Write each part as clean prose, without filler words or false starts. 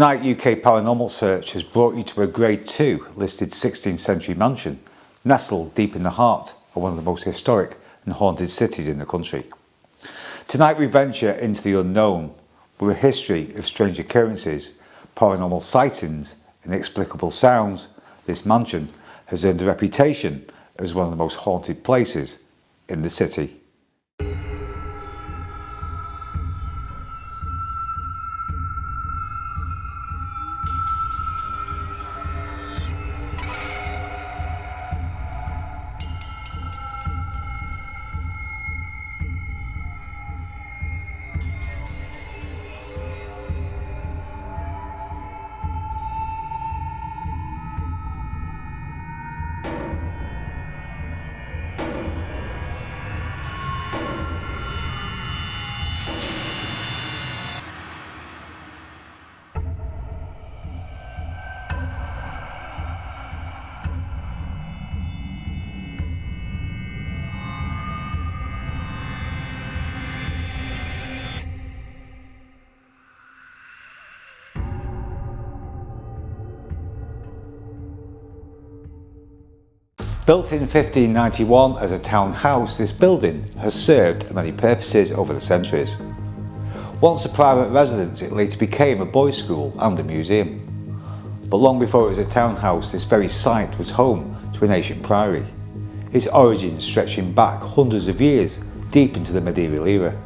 Tonight, UK Paranormal Search has brought you to a Grade 2 listed 16th century mansion, nestled deep in the heart of one of the most historic and haunted cities in the country. Tonight we venture into the unknown with a history of strange occurrences, paranormal sightings, inexplicable sounds. This mansion has earned a reputation as one of the most haunted places in the city. Built in 1591 as a town house, this building has served many purposes over the centuries. Once a private residence, it later became a boys' school and a museum. But long before it was a townhouse, this very site was home to an ancient priory, its origins stretching back hundreds of years deep into the medieval era.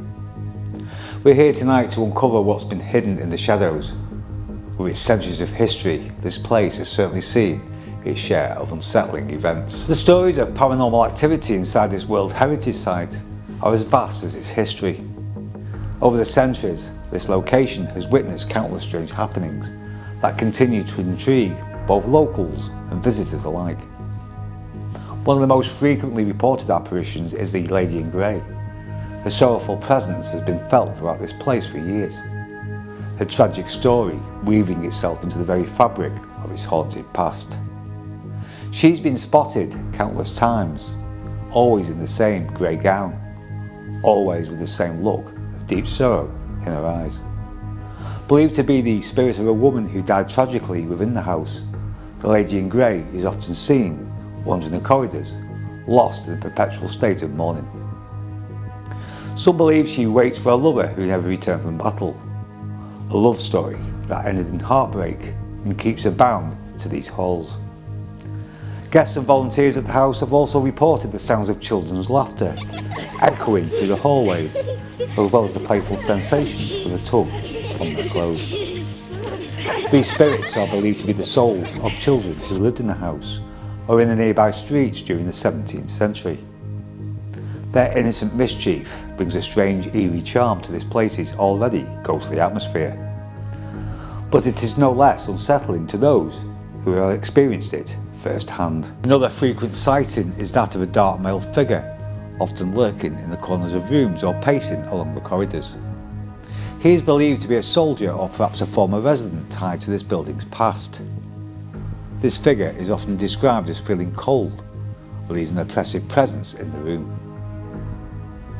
We're here tonight to uncover what's been hidden in the shadows. With its centuries of history, this place has certainly seen its share of unsettling events. The stories of paranormal activity inside this World Heritage Site are as vast as its history. Over the centuries, this location has witnessed countless strange happenings that continue to intrigue both locals and visitors alike. One of the most frequently reported apparitions is the Lady in Grey. Her sorrowful presence has been felt throughout this place for years, her tragic story weaving itself into the very fabric of its haunted past. She's been spotted countless times, always in the same grey gown, always with the same look of deep sorrow in her eyes. Believed to be the spirit of a woman who died tragically within the house, the Lady in Grey is often seen wandering the corridors, lost in a perpetual state of mourning. Some believe she waits for a lover who never returned from battle, a love story that ended in heartbreak and keeps her bound to these halls. Guests and volunteers at the house have also reported the sounds of children's laughter echoing through the hallways, as well as the playful sensation of a tug on their clothes. These spirits are believed to be the souls of children who lived in the house or in the nearby streets during the 17th century. Their innocent mischief brings a strange, eerie charm to this place's already ghostly atmosphere. But it is no less unsettling to those who have experienced it firsthand. Another frequent sighting is that of a dark male figure, often lurking in the corners of rooms or pacing along the corridors. He is believed to be a soldier or perhaps a former resident tied to this building's past. This figure is often described as feeling cold, but leaves an oppressive presence in the room.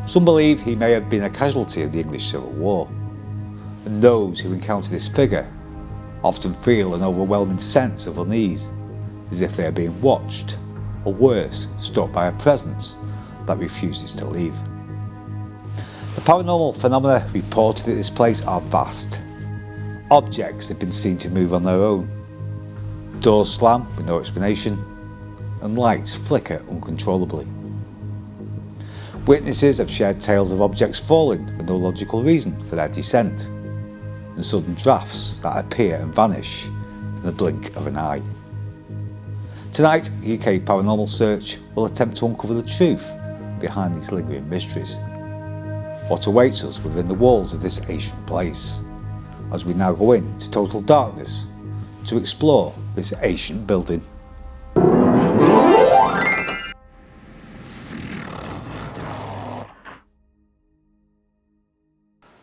Some believe he may have been a casualty of the English Civil War, and those who encounter this figure often feel an overwhelming sense of unease, as if they are being watched, or worse, stalked by a presence that refuses to leave. The paranormal phenomena reported at this place are vast. Objects have been seen to move on their own, doors slam with no explanation, and lights flicker uncontrollably. Witnesses have shared tales of objects falling with no logical reason for their descent, and sudden drafts that appear and vanish in the blink of an eye. Tonight, UK Paranormal Search will attempt to uncover the truth behind these lingering mysteries. What awaits us within the walls of this ancient place, as we now go into total darkness to explore this ancient building.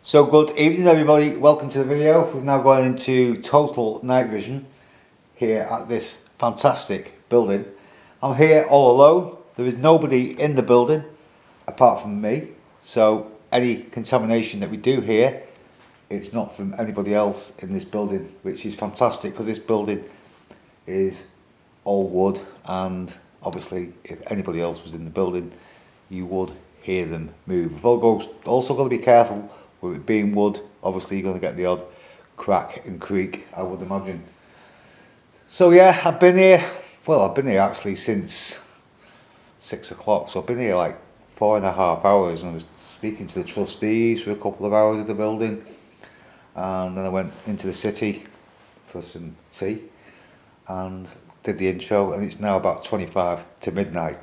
So good evening everybody, welcome to the video. We've now gone into total night vision here at this fantastic building. I'm here all alone, there is nobody in the building apart from me, so any contamination that we do here it's not from anybody else in this building, which is fantastic because this building is all wood, and obviously if anybody else was in the building you would hear them move. You've also got to be careful with it being wood. Obviously you're going to get the odd crack and creak, I would imagine. So yeah, I've been here actually since 6 o'clock, so I've been here like 4.5 hours, and I was speaking to the trustees for a couple of hours of the building, and then I went into the city for some tea and did the intro, and it's now about 25 to midnight.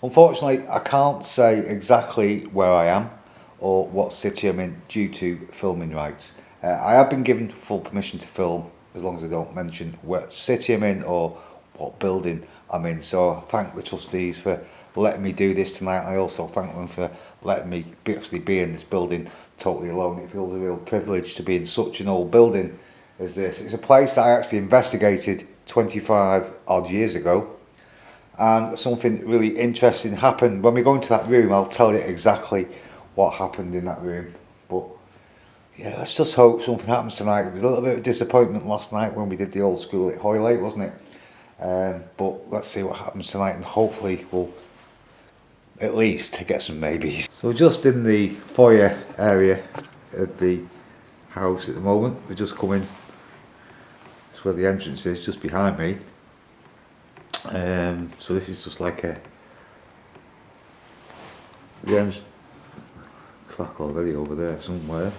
Unfortunately, I can't say exactly where I am or what city I'm in due to filming rights. I have been given full permission to film as long as I don't mention what city I'm in or what building I'm in. So I thank the trustees for letting me do this tonight. I also thank them for letting me actually be in this building totally alone. It feels a real privilege to be in such an old building as this. It's a place that I actually investigated 25 odd years ago, and something really interesting happened. When we go into that room, I'll tell you exactly what happened in that room. But yeah, let's just hope something happens tonight. It was a little bit of disappointment last night when we did the old school at Hoylake, wasn't it? But let's see what happens tonight, and hopefully we'll at least get some maybes. So we're just in the foyer area of the house at the moment. We're just coming. That's where the entrance is, just behind me. So this is just like a crack already over there somewhere.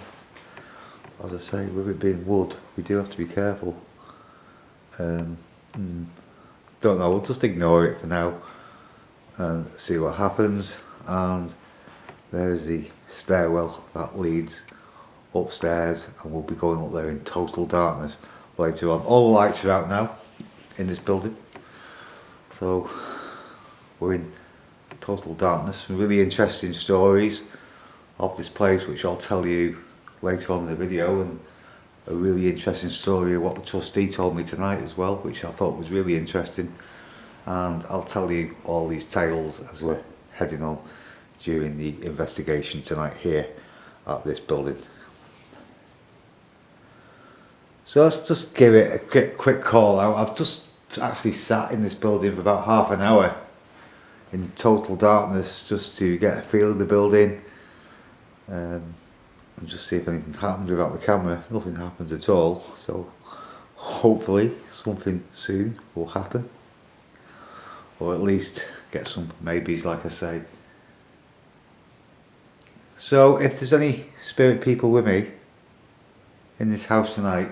As I say, with it being wood, we do have to be careful. Don't know, we'll just ignore it for now and see what happens. And there's the stairwell that leads upstairs, and we'll be going up there in total darkness later on. All the lights are out now in this building, so we're in total darkness. Some really interesting stories of this place which I'll tell you later on in the video, and a really interesting story of what the trustee told me tonight as well, which I thought was really interesting. And I'll tell you all these tales as we're heading on during the investigation tonight here at this building. So let's just give it a quick call out. I've just actually sat in this building for about half an hour in total darkness just to get a feel of the building, and just see if anything happens without the camera. Nothing happens at all, so hopefully something soon will happen, or at least get some maybes, like I say. So if there's any spirit people with me in this house tonight,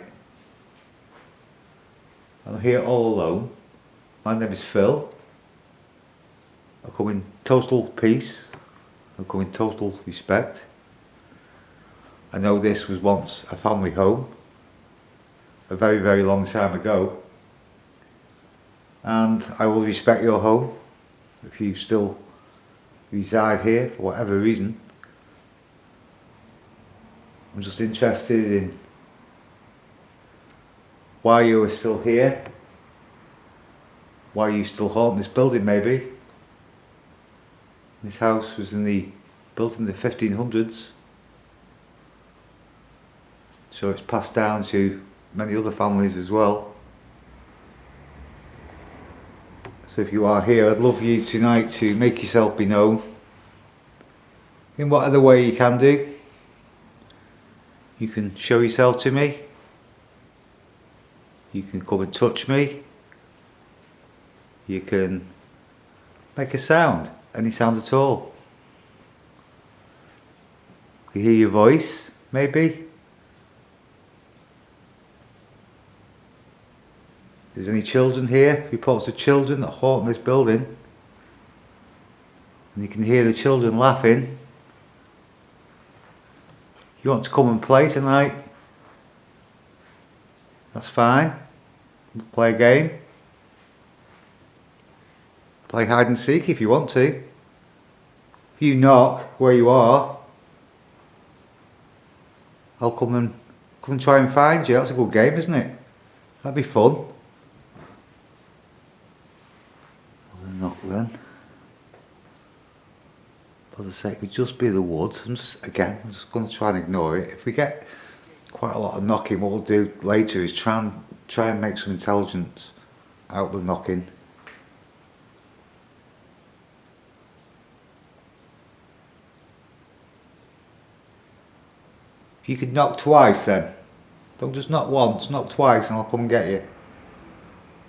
I'm here all alone. My name is Phil. I come in total peace. I come in total respect. I know this was once a family home, a very, very long time ago, and I will respect your home if you still reside here for whatever reason. I'm just interested in why you are still here, why you still haunt this building maybe. This house was built in the 1500s. So it's passed down to many other families as well. So if you are here, I'd love you tonight to make yourself be known in whatever way you can do. You can show yourself to me. You can come and touch me. You can make a sound, any sound at all. You hear your voice, maybe. If there's any children here, reports of children that haunt this building, and you can hear the children laughing. You want to come and play tonight? That's fine. Play a game. Play hide and seek if you want to. If you knock where you are, I'll come and try and find you. That's a good game, isn't it? That'd be fun. Knock then. As I say, it could just be the woods. I'm just going to try and ignore it. If we get quite a lot of knocking. What we'll do later is try and make some intelligence out the knocking. If you could knock twice then. Don't just knock once, knock twice and I'll come and get you.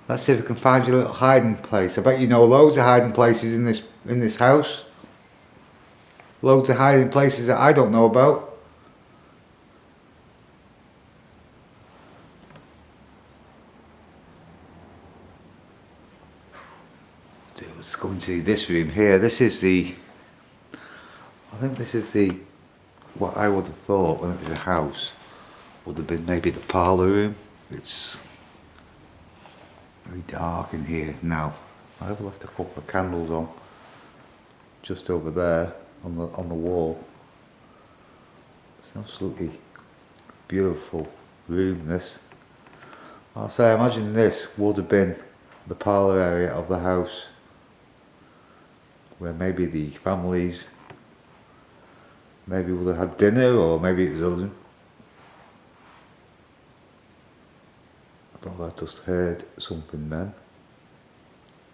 Let's see if we can find your little hiding place. I bet you know loads of hiding places in this house. Loads of hiding places that I don't know about. Let's go into this room here. This is the, I think this is the, what I would have thought when it was a house would have been maybe the parlour room. It's very dark in here now. I have left a couple of candles on just over there on the wall. It's an absolutely beautiful room, this. I'll say, I imagine this would have been the parlour area of the house, where maybe the families maybe would have had dinner, or maybe it was other. I thought I just heard something then.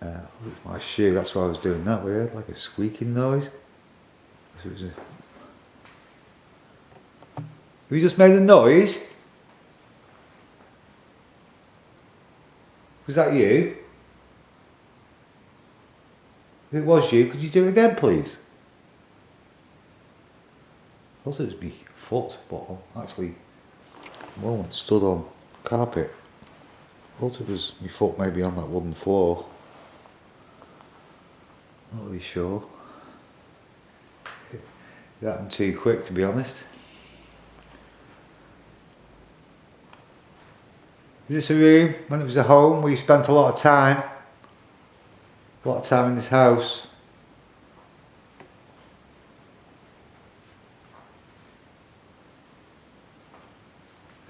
It's my shoe, that's why I was doing that. We heard like a squeaking noise. So it was have you just made a noise? Was that you? If it was you, could you do it again please? I thought it was my foot, but actually the moment stood on carpet. I thought it was my foot maybe on that wooden floor. Not really sure. It happened too quick, to be honest. Is this a room, when it was a home, where you spent a lot of time? A lot of time in this house.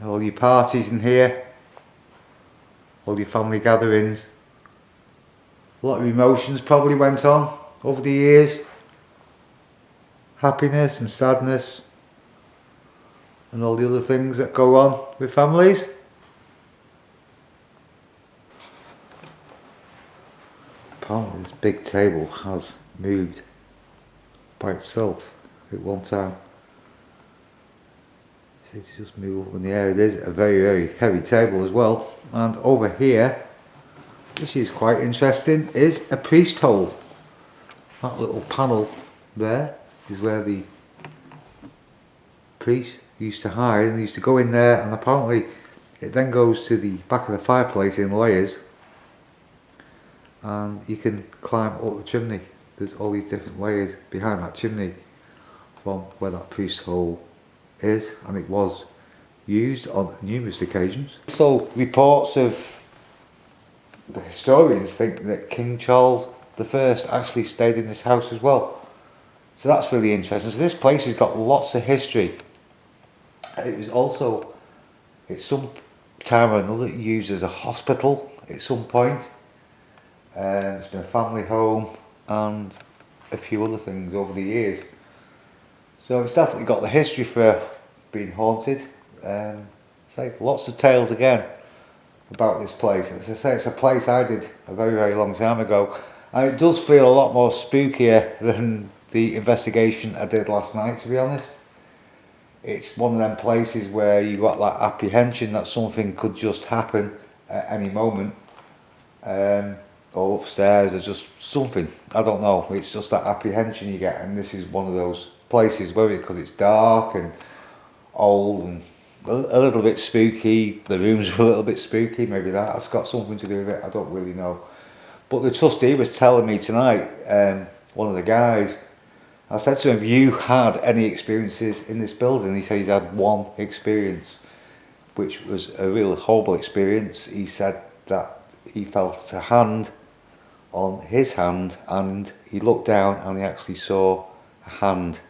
All your parties in here. All your family gatherings. A lot of emotions probably went on over the years. Happiness and sadness. And all the other things that go on with families. Apparently this big table has moved by itself at one time. See, it's just moved up in the air. It is a very, very heavy table as well. And over here, which is quite interesting, is a priest hole. That little panel there is where the priest used to hide, and they used to go in there, and apparently it then goes to the back of the fireplace in layers, and you can climb up the chimney. There's all these different layers behind that chimney from where that priest hole is, and it was used on numerous occasions. So reports of the historians think that King Charles I actually stayed in this house as well. So that's really interesting. So this place has got lots of history. It was also at some time or another used as a hospital at some point. It's been a family home and a few other things over the years. So it's definitely got the history for being haunted. So lots of tales again about this place. As I say, it's a place I did a very, very long time ago. And it does feel a lot more spookier than the investigation I did last night, to be honest. It's one of them places where you got that apprehension that something could just happen at any moment. Or upstairs, or just something, I don't know. It's just that apprehension you get, and this is one of those places where because it's dark and old and a little bit spooky. The rooms are a little bit spooky, maybe that's got something to do with it, I don't really know. But the trustee was telling me tonight, one of the guys, I said to him, have you had any experiences in this building? He said he's had one experience, which was a real horrible experience. He said that he felt a hand on his hand, and he looked down and he actually saw a hand,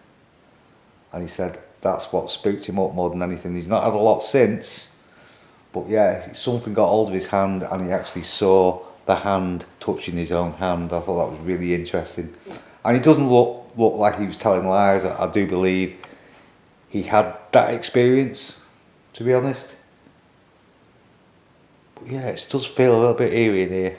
and he said that's what spooked him up more than anything. He's not had a lot since, but yeah, something got hold of his hand and he actually saw the hand touching his own hand. I thought that was really interesting, and he doesn't look like he was telling lies. I do believe he had that experience, to be honest. But yeah, it does feel a little bit eerie in here.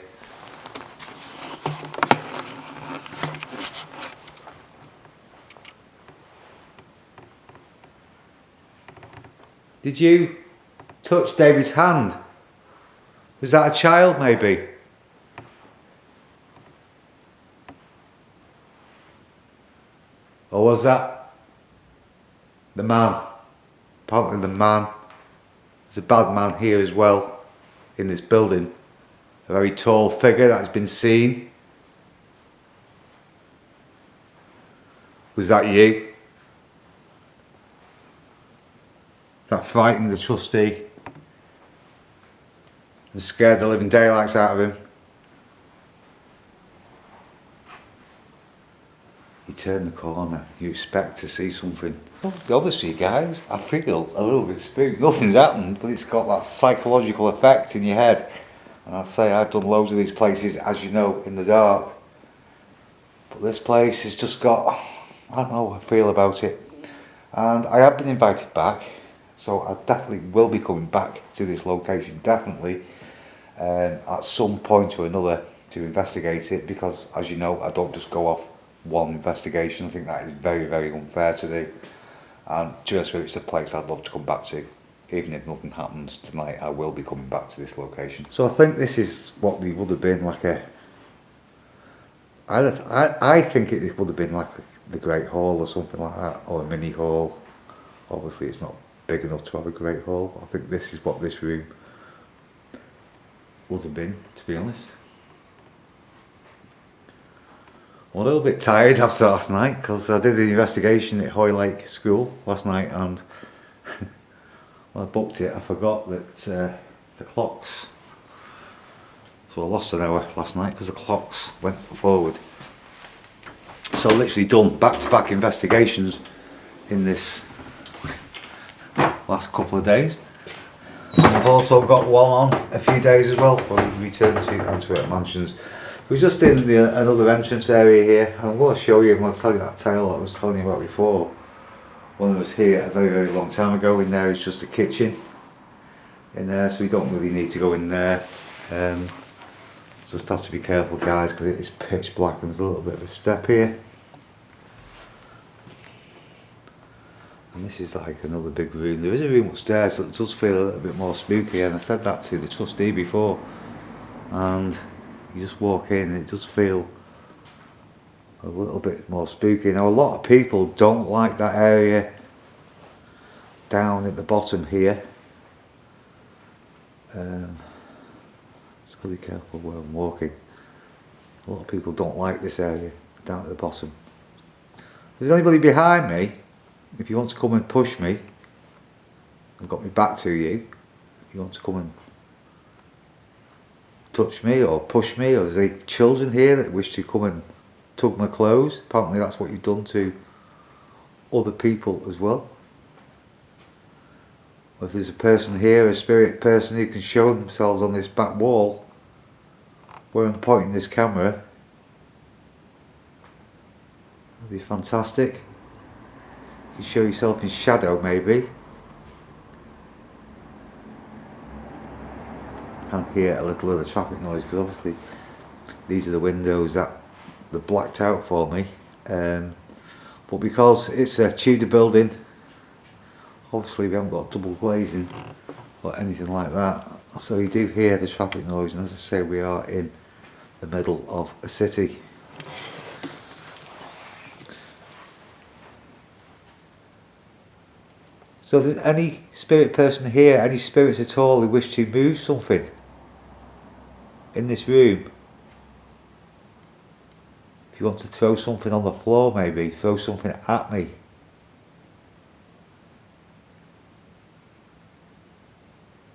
Did you touch David's hand? Was that a child maybe? Or was that the man? Apparently the man. There's a bad man here as well in this building. A very tall figure that has been seen. Was that you? That frightened the trustee and scared the living daylights out of him. You turn the corner, you expect to see something. I'll be honest with you guys, I feel a little bit spooked. Nothing's happened, but it's got that psychological effect in your head. And I'd say I've done loads of these places, as you know, in the dark. But this place has just got, I don't know, I feel about it. And I have been invited back, so I definitely will be coming back to this location, definitely, at some point or another to investigate it, because as you know, I don't just go off one investigation. I think that is very, very unfair to do. And to be honest with you, it's a place I'd love to come back to. Even if nothing happens tonight, I will be coming back to this location. So I think this is what we would have been like a... I think it would have been like the Great Hall or something like that, or a mini hall. Obviously it's not big enough to have a Great Hall. I think this is what this room would have been, to be honest. I'm a little bit tired after last night because I did the investigation at Hoylake School last night, and when I booked it I forgot that the clocks, so I lost an hour last night because the clocks went forward. So I've literally done back-to-back investigations in this last couple of days. I've also got one on a few days as well when we return to Antwerp Mansions. We're just in another entrance area here, and I'm going to show you, I'm going to tell you that tale that I was telling you about before. When I was here a very, very long time ago. In there is just a kitchen in there, so we don't really need to go in there. Just have to be careful guys, because it is pitch black and there's a little bit of a step here. And this is like another big room. There is a room upstairs that does feel a little bit more spooky, and I said that to the trustee before. And you just walk in and it does feel a little bit more spooky. Now a lot of people don't like that area down at the bottom here. Just gotta be careful where I'm walking. A lot of people don't like this area down at the bottom. If there's anybody behind me, if you want to come and push me, I've got my back to you. If you want to come and touch me or push me, or there's any children here that wish to come and tug my clothes, apparently that's what you've done to other people as well. Or if there's a person here, a spirit person who can show themselves on this back wall where I'm pointing this camera, that'd be fantastic. You can show yourself in shadow maybe. Can hear a little bit of the traffic noise because obviously these are the windows that they're blacked out for me, but because it's a Tudor building, obviously we haven't got double glazing or anything like that, so you do hear the traffic noise. And as I say, we are in the middle of a city. So if there's any spirit person here, any spirits at all who wish to move something in this room, if you want to throw something on the floor, maybe throw something at me,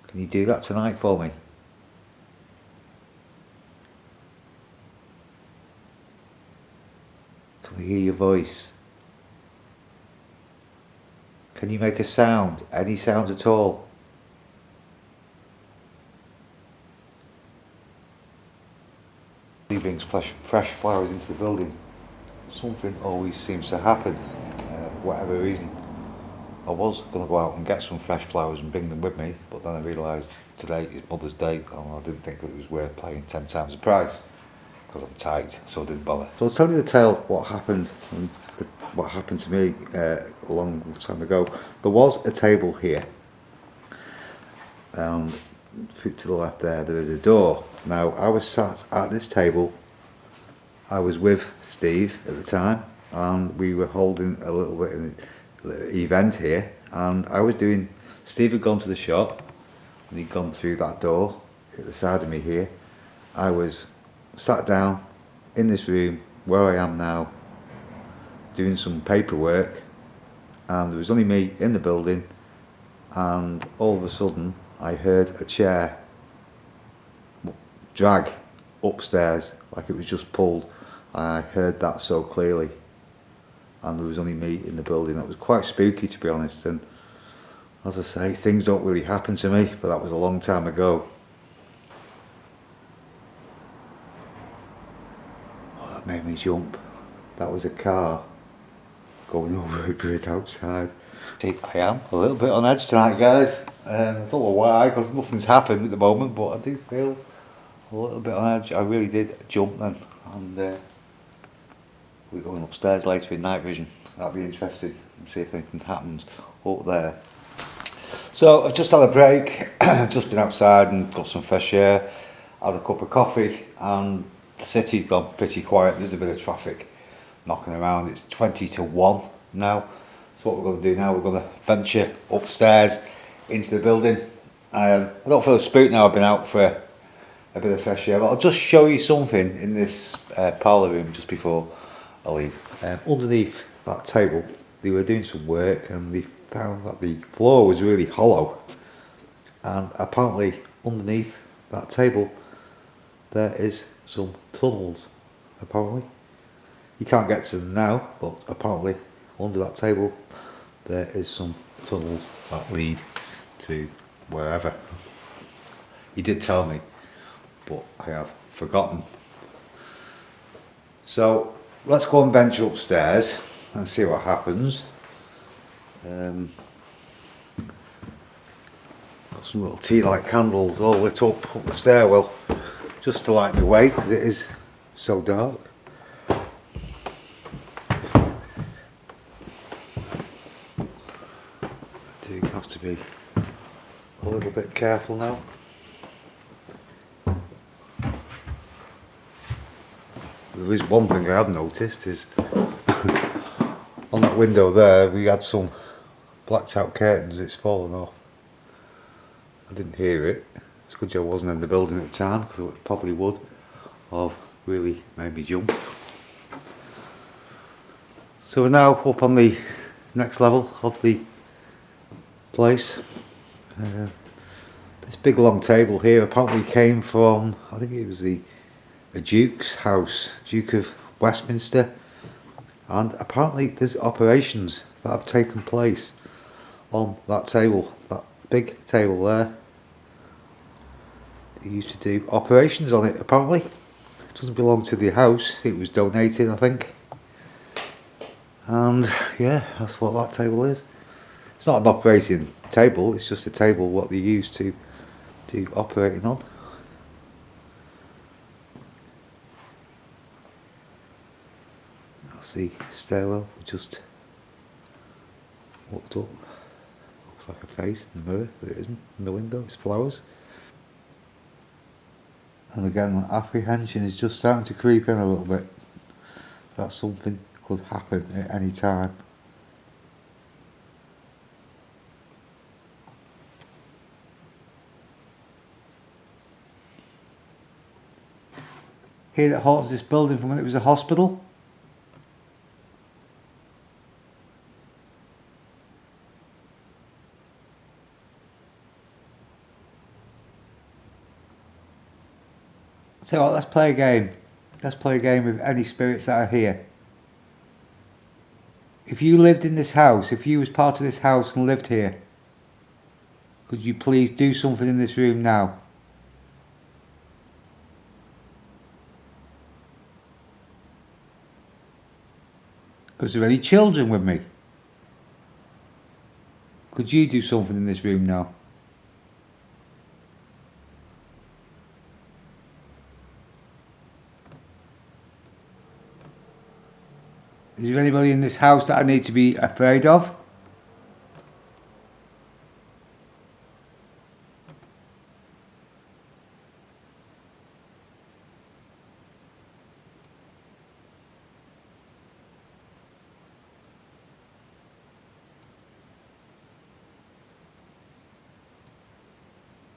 can you do that tonight for me? Can we hear your voice? Can you make a sound, any sound at all? He brings fresh flowers into the building. Something always seems to happen, for whatever reason. I was going to go out and get some fresh flowers and bring them with me, but then I realised today is Mother's Day and I didn't think it was worth paying 10 times the price because I'm tight, so I didn't bother. So I'll tell you the tale what happened and what happened to me a long time ago. There was a table here, and to the left there is a door. Now I was sat at this table, I was with Steve at the time, and we were holding a little bit of an event here, and Steve had gone to the shop and he'd gone through that door at the side of me here. I was sat down in this room where I am now doing some paperwork, and there was only me in the building, and all of a sudden I heard a chair drag upstairs like it was just pulled. I heard that so clearly, and there was only me in the building. That was quite spooky, to be honest, and as I say, things don't really happen to me, but that was a long time ago. Oh, that made me jump. That was a car going over a grid outside. See, I am a little bit on edge tonight, guys. I don't know why, because nothing's happened at the moment, but I do feel a little bit on edge. I really did jump then, and we're going upstairs later in night vision. That'll be interesting, and see if anything happens up there. So I've just had a break, just been outside and got some fresh air, had a cup of coffee, and the city's gone pretty quiet. There's a bit of traffic knocking around. It's 20 to 1 now. So what we're going to do now, we're going to venture upstairs into the building. I don't feel spooked now. I've been out for a bit of fresh air, but I'll just show you something in this parlour room just before I leave. Underneath that table, they were doing some work and they found that the floor was really hollow, and apparently underneath that table there is some tunnels. Apparently you can't get to them now, but apparently under that table there is some tunnels that lead to wherever. He did tell me, but I have forgotten. So let's go and venture upstairs and see what happens. Got some little tea light candles all lit up the stairwell just to light me way, because it is so dark. I do have to be a little bit careful now. There is one thing I have noticed is on that window there we had some blacked out curtains. It's fallen off. I didn't hear it. It's a good job I wasn't in the building at the time, because it probably would have really made me jump. So we're now up on the next level of the place. This big long table here apparently came from, I think it was a Duke's house, Duke of Westminster, and apparently there's operations that have taken place on that table, that big table there. They used to do operations on it. Apparently it doesn't belong to the house, it was donated, I think, and yeah, that's what that table is. It's not an operating table, it's just a table what they use to do operating on. That's the stairwell. We just walked up. Looks like a face in the mirror, but it isn't. In the window, it's flowers. And again, apprehension is just starting to creep in a little bit. That something could happen at any time. Here that haunts this building from when it was a hospital. So let's play a game. Let's play a game with any spirits that are here. If you lived in this house, if you was part of this house and lived here, could you please do something in this room now? Is there any children with me? Could you do something in this room now? Is there anybody in this house that I need to be afraid of?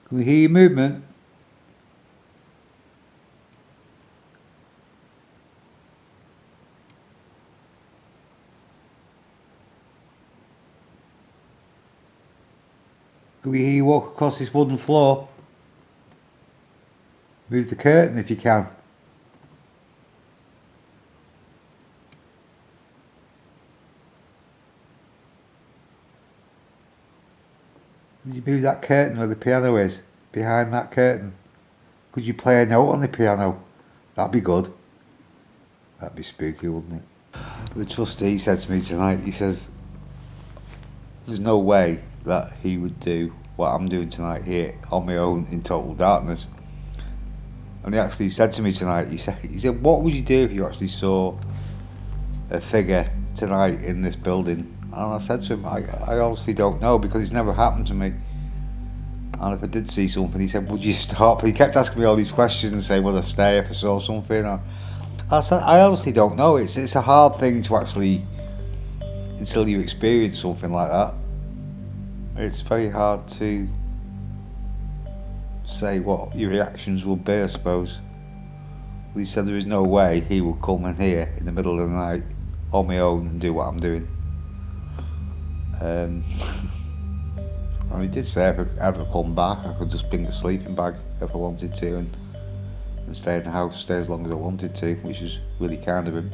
Can we hear your movement? Can we hear you walk across this wooden floor? Move the curtain if you can. Could you move that curtain where the piano is? Behind that curtain. Could you play a note on the piano? That'd be good. That'd be spooky, wouldn't it? The trustee said to me tonight, he says, there's no way that he would do what I'm doing tonight here on my own in total darkness. And he actually said to me tonight, he said, what would you do if you actually saw a figure tonight in this building? And I said to him, I honestly don't know, because it's never happened to me. And if I did see something, he said, would you stop? He kept asking me all these questions, saying, would I stay if I saw something? I said, I honestly don't know. It's a hard thing to actually, until you experience something like that, it's very hard to say what your reactions will be, I suppose. He said there is no way he would come in here in the middle of the night on my own and do what I'm doing. And he did say if I ever come back, I could just bring a sleeping bag if I wanted to and stay in the house, stay as long as I wanted to, which was really kind of him.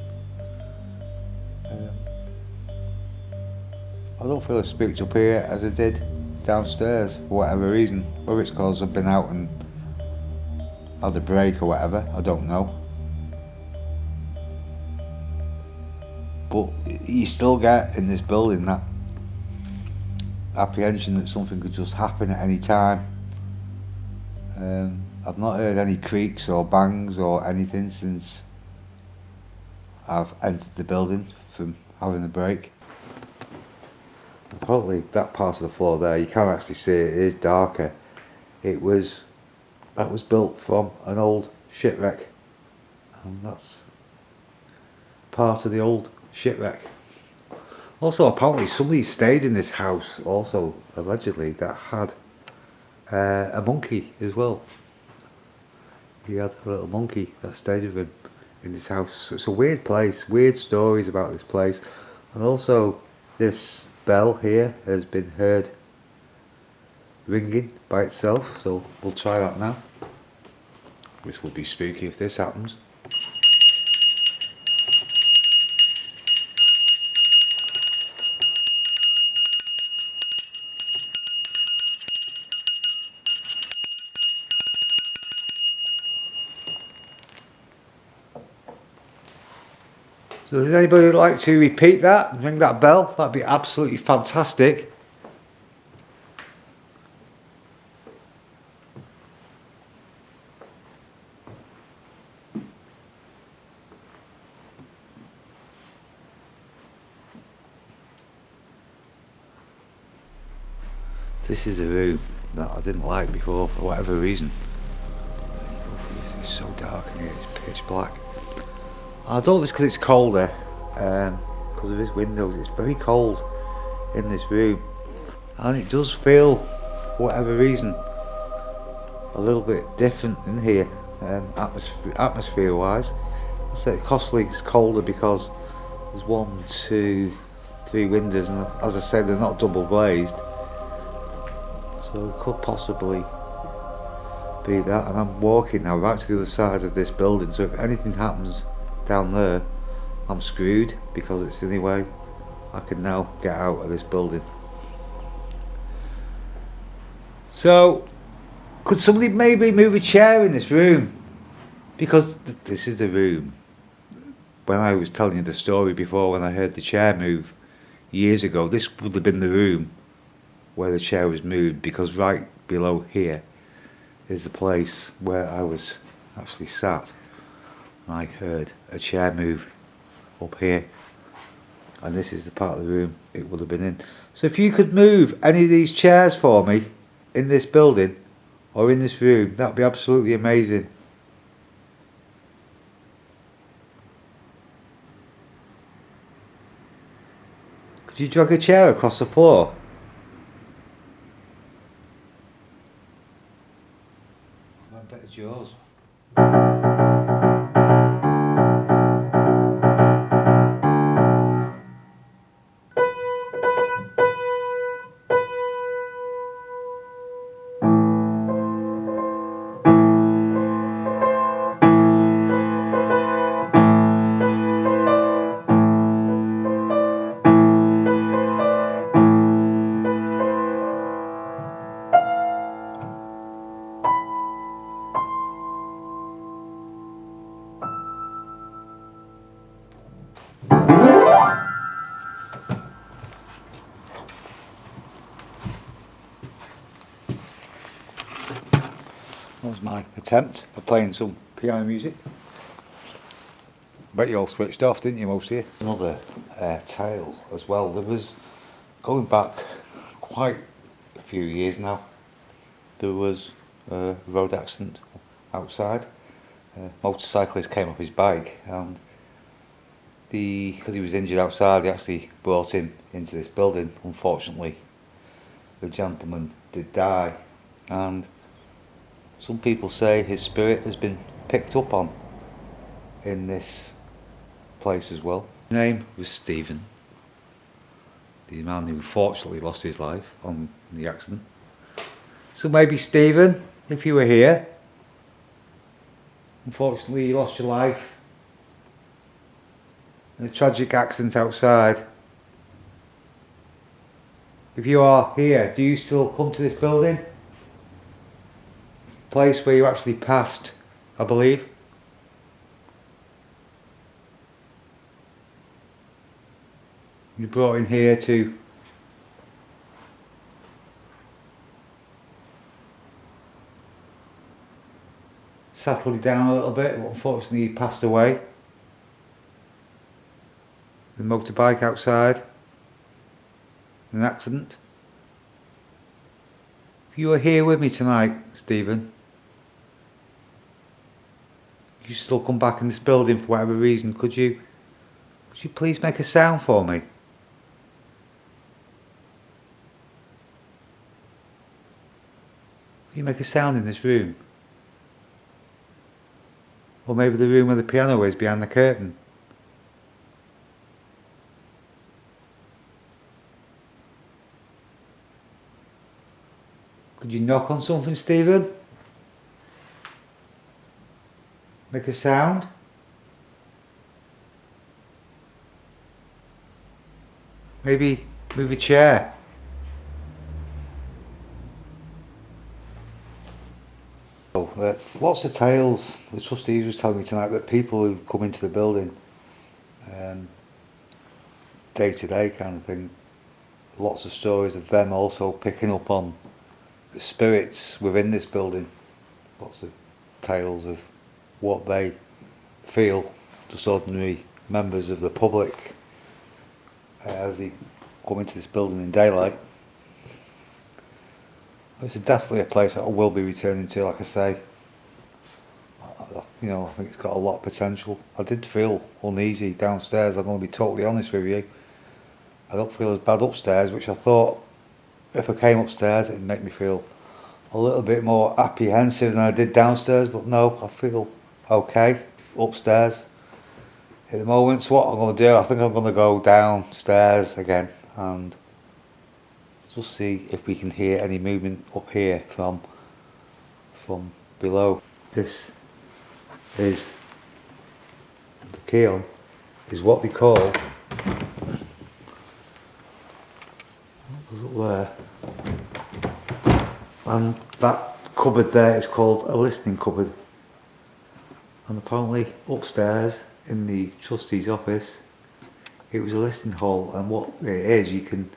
I don't feel as spooked up here as I did downstairs for whatever reason. Whether it's because I've been out and had a break or whatever, I don't know. But you still get in this building that apprehension that something could just happen at any time. I've not heard any creaks or bangs or anything since I've entered the building from having a break. And probably that part of the floor there, you can't actually see it, it is darker. That was built from an old shipwreck, and that's part of the old shipwreck. Also, apparently somebody stayed in this house also, allegedly, that had a monkey as well. He had a little monkey that stayed with him in this house. So it's a weird place, weird stories about this place. And also this bell here has been heard ringing by itself, so we'll try that now. This would be spooky if this happens. So does anybody like to repeat that and ring that bell? That'd be absolutely fantastic. This is a room that I didn't like before for whatever reason. This is so dark in here, it's pitch black. I don't know if it's because it's colder, because of his windows. It's very cold in this room, and it does feel, for whatever reason, a little bit different in here, atmosphere wise. I say it's colder because there's 1, 2, 3 windows, and as I said, they're not double glazed, so it could possibly be that. And I'm walking now right to the other side of this building, so if anything happens down there, I'm screwed, because it's the only way I can now get out of this building. So could somebody maybe move a chair in this room, because this is the room when I was telling you the story before, when I heard the chair move years ago. This would have been the room where the chair was moved, because right below here is the place where I was actually sat. I heard a chair move up here, and this is the part of the room it would have been in. So if you could move any of these chairs for me in this building or in this room, that would be absolutely amazing. Could you drag a chair across the floor? I bet it's yours. That was my attempt at playing some piano music. Bet you all switched off, didn't you, most of you? Another tale as well. There was, going back quite a few years now, there was a road accident outside. A motorcyclist came off his bike, and because he was injured outside, they actually brought him into this building. Unfortunately, the gentleman did die, and some people say his spirit has been picked up on in this place as well. His name was Stephen, the man who fortunately lost his life on the accident. So maybe Stephen, if you were here, unfortunately you lost your life in a tragic accident outside. If you are here, do you still come to this building? Place where you actually passed, I believe. You brought in here to settle you down a little bit, but unfortunately he passed away. The motorbike outside, an accident. If you were here with me tonight, Stephen, you still come back in this building for whatever reason, could you please make a sound for me? Can you make a sound in this room? Or maybe the room where the piano is behind the curtain? Could you knock on something, Stephen? Make a sound? Maybe move a chair? Lots of tales. The trustees was telling me tonight that people who come into the building day to day kind of thing, lots of stories of them also picking up on the spirits within this building. Lots of tales of what they feel, just ordinary members of the public, as they come into this building in daylight. It's definitely a place that I will be returning to, like I say. I think it's got a lot of potential. I did feel uneasy downstairs, I'm going to be totally honest with you. I don't feel as bad upstairs, which I thought if I came upstairs it'd make me feel a little bit more apprehensive than I did downstairs, but no, I feel okay upstairs at the moment. So what I'm going to do, I think I'm going to go downstairs again and just see if we can hear any movement up here from below. This is the key is what they call, what was up there, and that cupboard there is called a listening cupboard, and apparently upstairs in the trustee's office it was a listening hall, and what it is, you can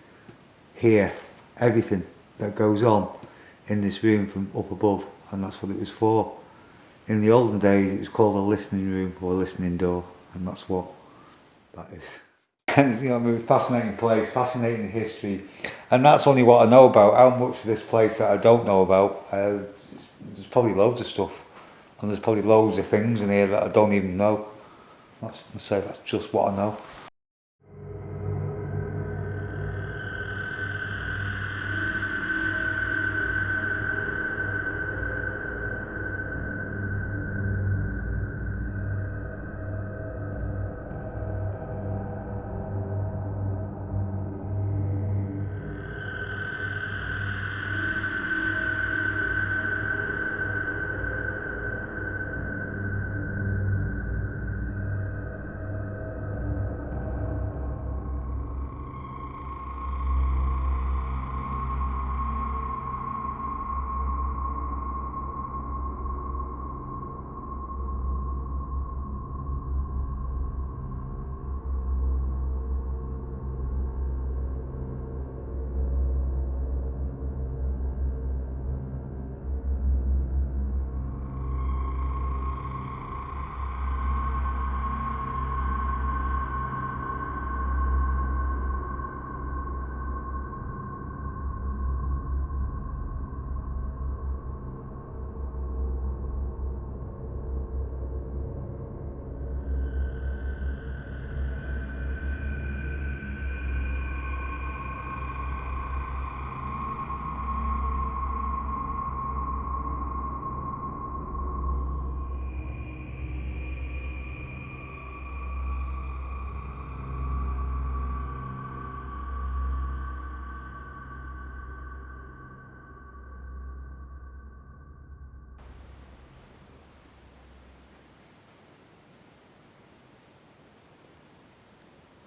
hear everything that goes on in this room from up above, and that's what it was for. In the olden days it was called a listening room or a listening door, and that's what that is. And you know, I mean, fascinating place, fascinating history, and that's only what I know about. How much of this place that I don't know about? There's probably loads of stuff, and there's probably loads of things in here that I don't even know. Let's say that's just what I know.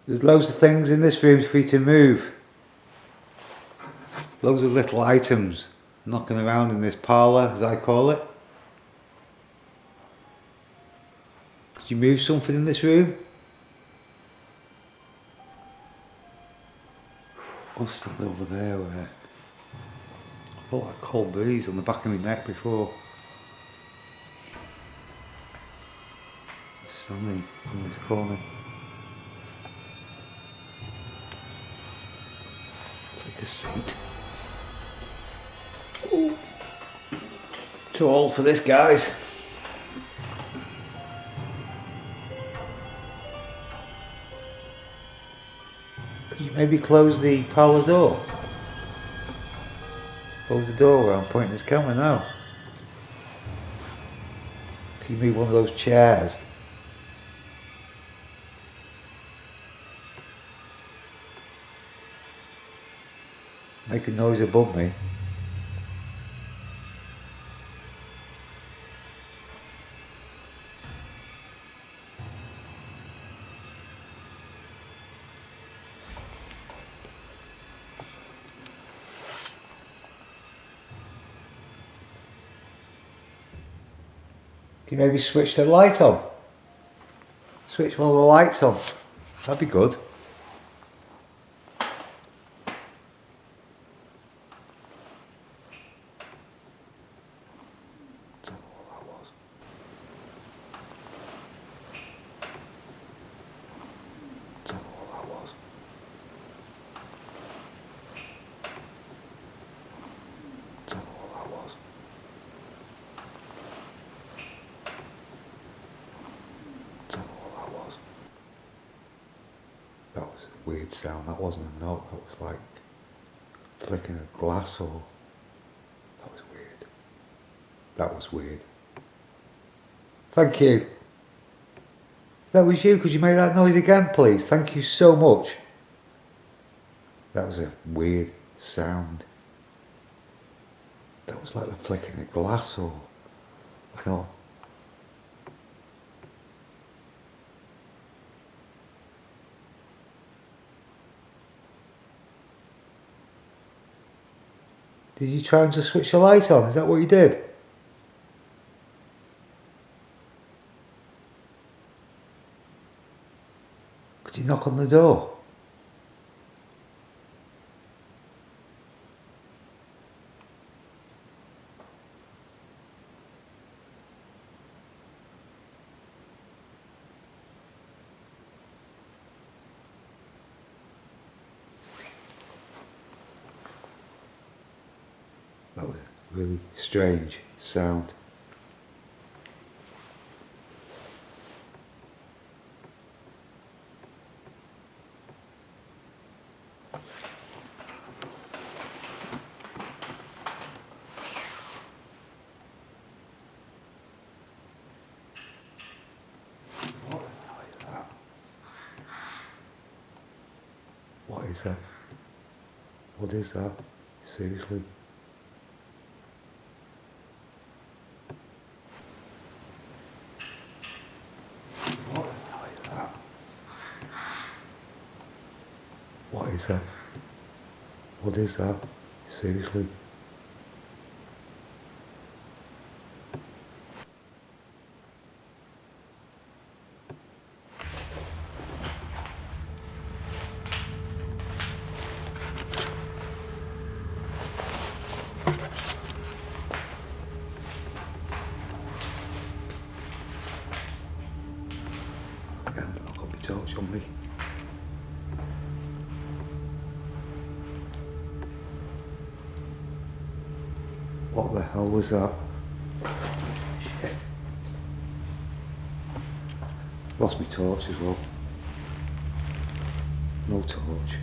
There's loads of things in this room for you to move. Loads of little items knocking around in this parlour, as I call it. Could you move something in this room? What's that over there where I felt like a cold breeze on the back of my neck before. It's standing in this corner. Take a seat. Ooh. Too old for this, guys. Could you maybe close the parlour door? Close the door where I'm pointing this camera now. Can you move one of those chairs? Make a noise above me. Can you maybe switch the light on? Switch one of the lights on. That'd be good. That was a weird sound. That wasn't a note. That was like flicking a glass or... That was weird. That was weird. Thank you. That was you. Could you make that noise again, please? Thank you so much. That was a weird sound. That was like the flicking a glass or... I don't know. Did you try and just switch the light on? Is that what you did? Could you knock on the door? really strange sound. What is that? What is that? Seriously? What the hell is that? What is that? What is that? Seriously? I've got my torch on me. What the hell was that? Shit. Lost my torch as well. No torch.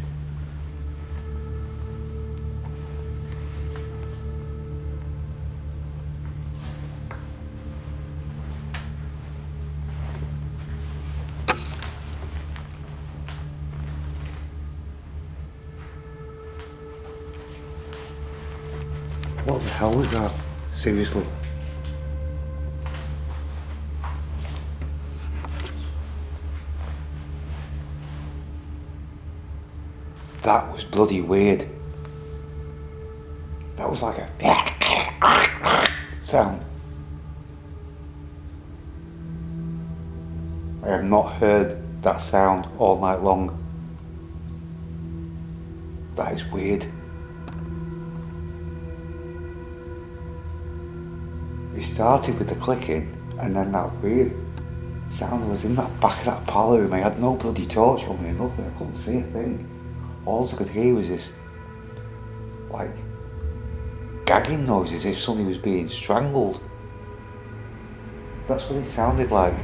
What the hell was that? Seriously? That was bloody weird. That was like a sound. I have not heard that sound all night long. That is weird. It started with the clicking and then that weird sound was in that back of that parlour room. I had no bloody torch on me or nothing. I couldn't see a thing. All I could hear was this like gagging noise as if somebody was being strangled. That's what it sounded like.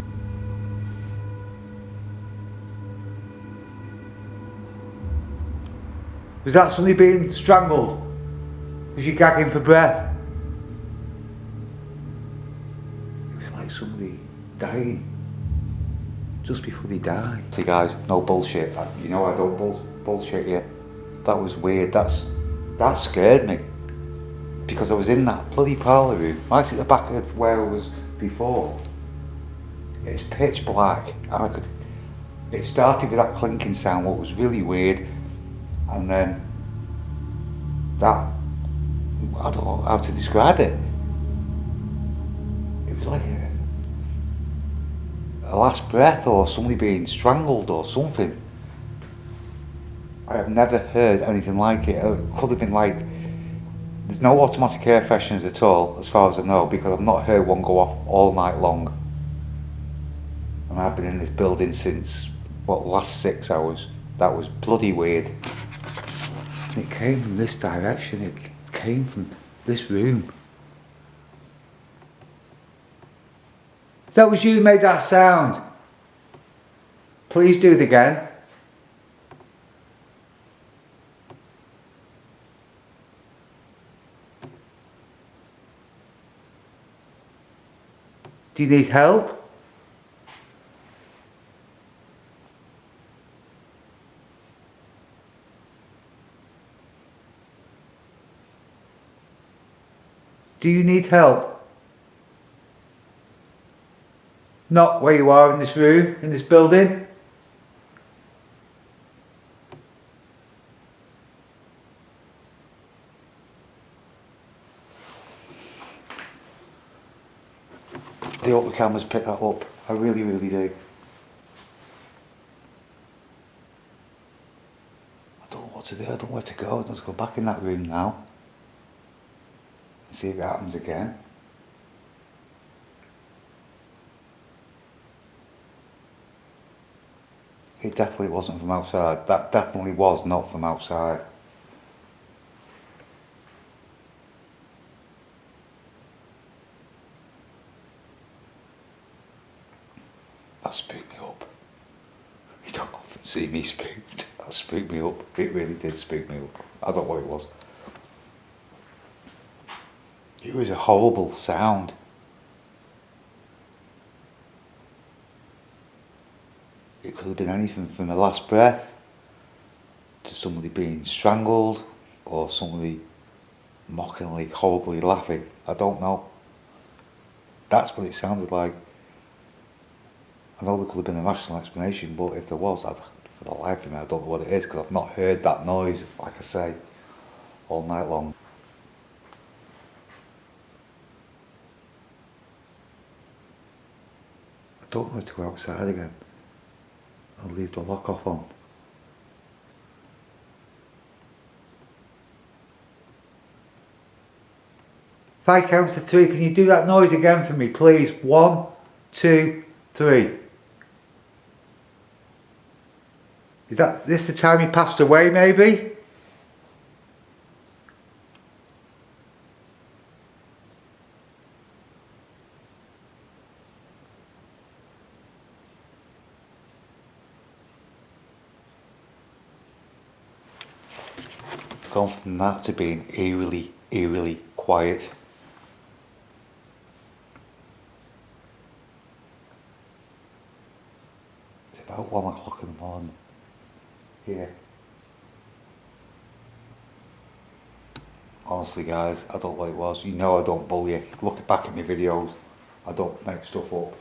Was that somebody being strangled? Was you gagging for breath? It was like somebody dying just before they die. See guys, no bullshit. You know I don't bullshit you. That was weird. That scared me. Because I was in that bloody parlour room, right at the back of where I was before. It's pitch black and it started with that clinking sound, what was really weird. And then that, I don't know how to describe it. It was like a last breath or somebody being strangled or something. I have never heard anything like it. It could have been like, there's no automatic air fresheners at all, as far as I know, because I've not heard one go off all night long. And I've been in this building since, what, last 6 hours. That was bloody weird. It came from this direction, it came from this room. If that was you who made that sound, please do it again. Do you need help? Do you need help? Not where you are in this room, in this building. I hope the cameras pick that up. I really, really do. I don't know what to do. I don't know where to go. Let's go back in that room now. See if it happens again. It definitely wasn't from outside. That definitely was not from outside. See me spooked. That spooked me up. It really did spook me up. I don't know what it was. It was a horrible sound. It could have been anything from a last breath to somebody being strangled or somebody mockingly, horribly laughing. I don't know. That's what it sounded like. I know there could have been a rational explanation, but if there was, for the life of me, I don't know what it is, because I've not heard that noise, like I say, all night long. I don't know to go outside again. I'll leave the lock off on. If I count to 3, can you do that noise again for me, please? 1, 2, 3. Is this the time he passed away, maybe? Gone from that to being eerily quiet. It's about 1 o'clock in the morning here. Honestly guys, I don't know what it was. You know I don't bully you. Look back at my videos. I don't make stuff up.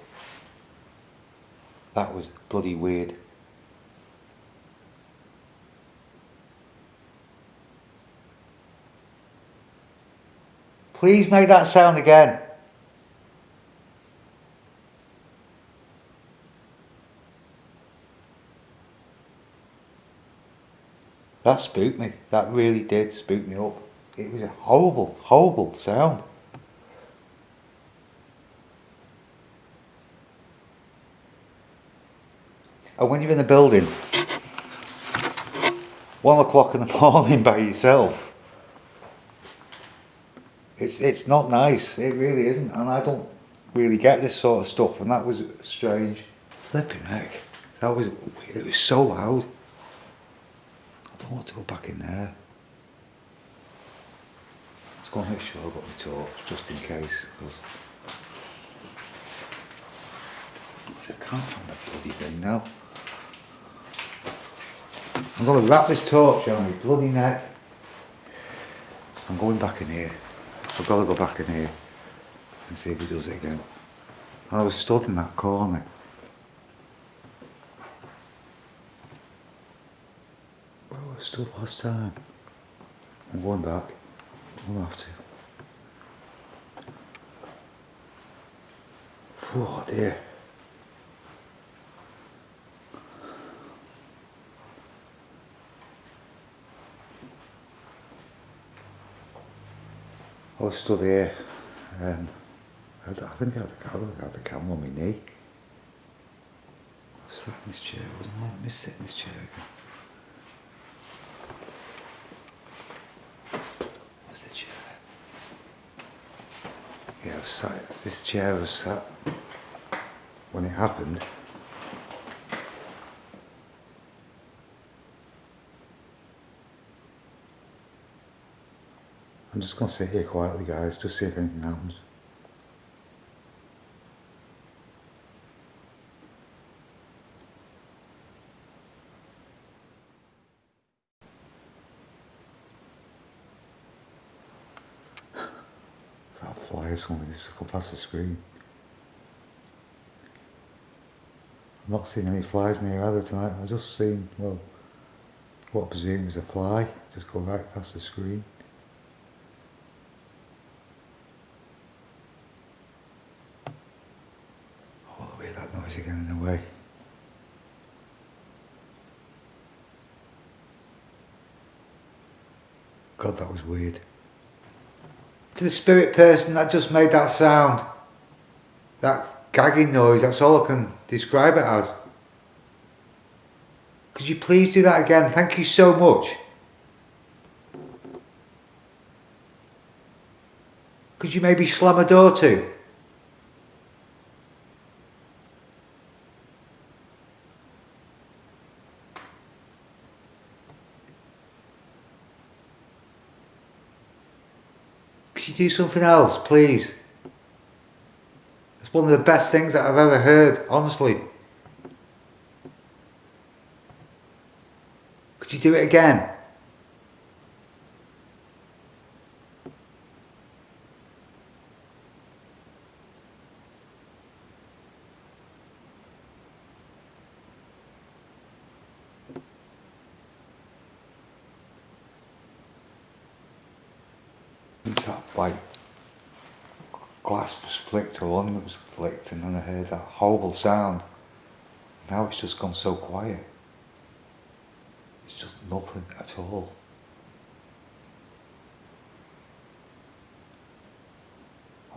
That was bloody weird. Please make that sound again. That spooked me. That really did spook me up. It was a horrible, horrible sound. And when you're in a building, 1 o'clock in the morning by yourself, it's not nice. It really isn't. And I don't really get this sort of stuff. And that was strange. Flipping heck. It was so loud. I don't want to go back in there. Let's go and make sure I've got my torch, just in case. I can't find that bloody thing now. I'm going to wrap this torch on my bloody neck. I'm going back in here. I've got to go back in here and see if he does it again. And I was stood in that corner. Where I stood last time. I'm going back. I'll have to. Oh dear. I was stood here and I think I had the camera on my knee. I was sat in this chair, wasn't I? Let me sit in this chair again. Where's the chair? Yeah, I was sat, this chair was sat when it happened. I'm just going to sit here quietly guys, just see if anything happens. That fly or something just come past the screen. I'm not seeing any flies near either tonight. I've just seen, well, what I presume is a fly just go right past the screen. That noise again in the way. God, that was weird. To the spirit person that just made that sound, that gagging noise, that's all I can describe it as. Could you please do that again? Thank you so much. Could you maybe slam a door to? Could you do something else, please? It's one of the best things that I've ever heard, honestly. Could you do it again? It's that like glass was flicked or ornament was flicked, and then I heard that horrible sound. Now it's just gone so quiet. It's just nothing at all.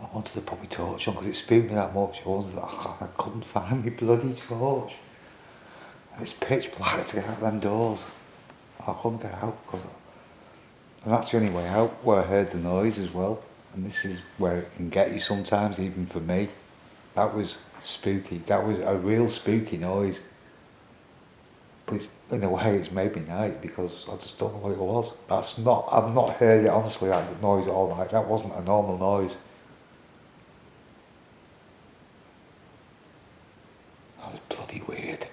I wanted to put my torch on because it spooked me that much. I couldn't find my bloody torch. And it's pitch black to get out them doors. I couldn't get out and that's the only way out, where I heard the noise as well. And this is where it can get you sometimes, even for me. That was spooky. That was a real spooky noise. But it's, in a way, it's made me night because I just don't know what it was. I've not heard it honestly, that noise all night. That wasn't a normal noise. That was bloody weird.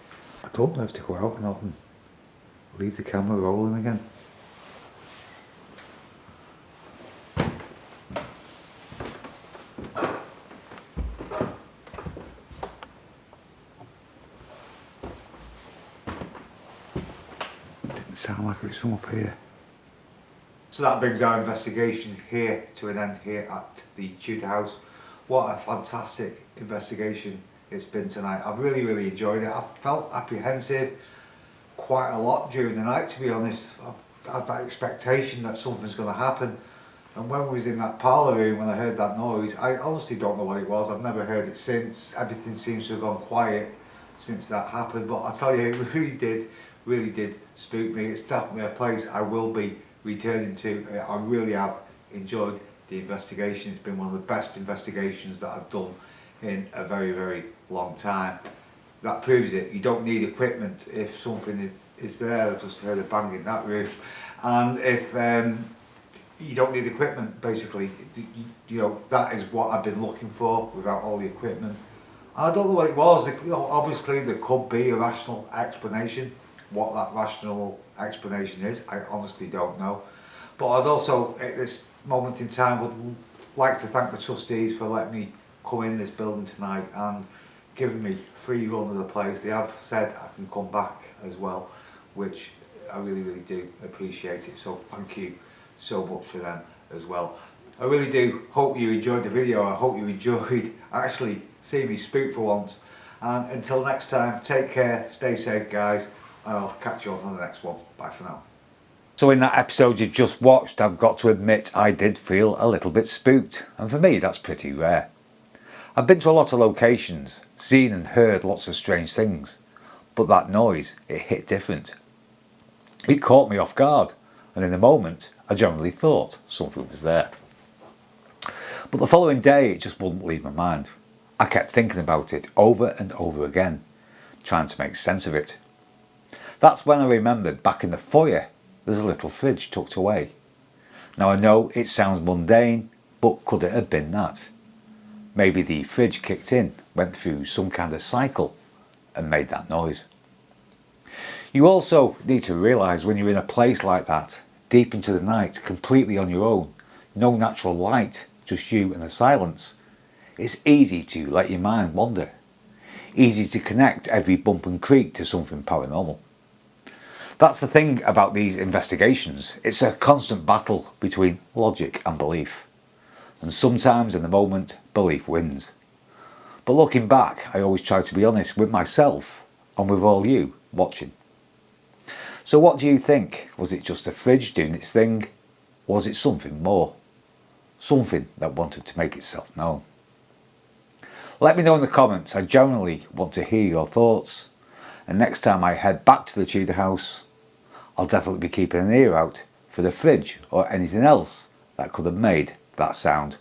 I don't know if to go out or not and leave the camera rolling again. Sound like it's from up here. So that brings our investigation here to an end here at the Tudor house. What a fantastic investigation it's been tonight. I've really enjoyed it. I felt apprehensive quite a lot during the night, to be honest. I've had that expectation that something's going to happen, and when we was in that parlour room when I heard that noise, I honestly don't know what it was. I've never heard it since. Everything seems to have gone quiet since that happened, but I tell you, it really did spook me. It's definitely a place I will be returning to. I really have enjoyed the investigation. It's been one of the best investigations that I've done in a very long time. That proves it. You don't need equipment if something is there. I just heard a bang in that roof. And if you don't need equipment, basically, you know, that is what I've been looking for without all the equipment. And I don't know what it was. You know, obviously there could be a rational explanation. What that rational explanation is, I honestly don't know. But I'd also, at this moment in time, would like to thank the trustees for letting me come in this building tonight and giving me free run of the place. They have said I can come back as well, which I really do appreciate it. So thank you so much for them as well. I really do hope you enjoyed the video. I hope you enjoyed actually seeing me spook for once. And until next time, take care, stay safe guys. I'll catch you on the next one. Bye for now. So in that episode you've just watched, I've got to admit I did feel a little bit spooked, and for me that's pretty rare. I've been to a lot of locations, seen and heard lots of strange things, but that noise, it hit different. It caught me off guard, and in the moment I generally thought something was there. But the following day it just wouldn't leave my mind. I kept thinking about it over and over again, trying to make sense of it. That's when I remembered back in the foyer there's a little fridge tucked away. Now I know it sounds mundane, but could it have been that? Maybe the fridge kicked in, went through some kind of cycle and made that noise. You also need to realise when you're in a place like that, deep into the night, completely on your own, no natural light, just you and the silence, it's easy to let your mind wander. Easy to connect every bump and creak to something paranormal. That's the thing about these investigations. It's a constant battle between logic and belief. And sometimes in the moment, belief wins. But looking back, I always try to be honest with myself and with all you watching. So what do you think? Was it just a fridge doing its thing? Or was it something more? Something that wanted to make itself known? Let me know in the comments. I generally want to hear your thoughts. And next time I head back to the Tudor house, I'll definitely be keeping an ear out for the fridge or anything else that could have made that sound.